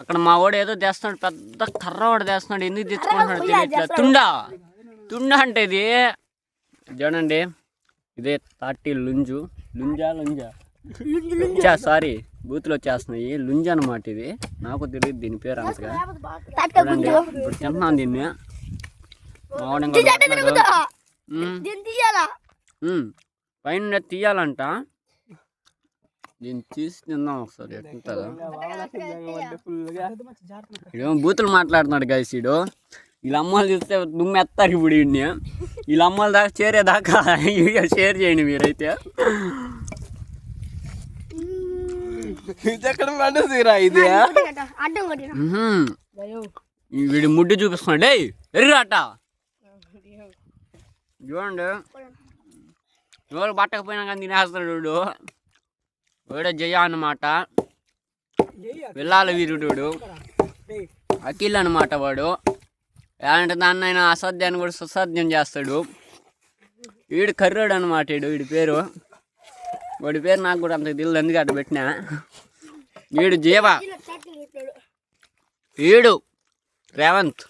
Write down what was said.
అక్కడ మా వాడు ఏదో తెస్తున్నాడు, పెద్ద కర్ర వాడు తెస్తున్నాడు. ఎందుకు తెచ్చుకుంటున్నాడు తెలియట్లేదు. తుండా అంటే ఇది చూడండి, ఇదే తాటి లుంజా సారీ బూతులు వచ్చేస్తున్నాయి. లుంజ అనమాట ఇది. నాకు తెలియదు దీని పేరు అంతగా. చూడండి ఇప్పుడు తింటున్నాను దీన్ని. పైన తీయాలంట. దీన్ని తీసి తిందాం ఒకసారి. ఎట్టుంటుందా? ఇదేమో బూతులు మాట్లాడుతున్నాడు గైస్ వీడు. వీళ్ళ అమ్మలు చూస్తే దుమ్మెత్తారు ఇప్పుడు వీడిని. వీళ్ళ అమ్మల దాకా చేరేదాకా వీడియో షేర్ చేయండి మీరైతే. వీడి ముడ్డు చూపిస్తున్నాడు. డే ఎర్రాట చూడండి, ఎవరు పట్టకపోయినా కానీ తినేస్తాడు వీడు. వీడే జయ అన్నమాట, వెళ్ళాల వీరుడు, అఖిల్ అనమాట వాడు. ఎలాంటి దాన్ని అయినా అసాధ్యాన్ని కూడా సుసాధ్యం చేస్తాడు. వీడు కర్రోడు అనమాట. వీడి పేరు, వాడి పేరు నాకు కూడా అంత తెలియదు, ఎందుకు అట్ట పెట్టినా. వీడు జీవ, వీడు రేవంత్.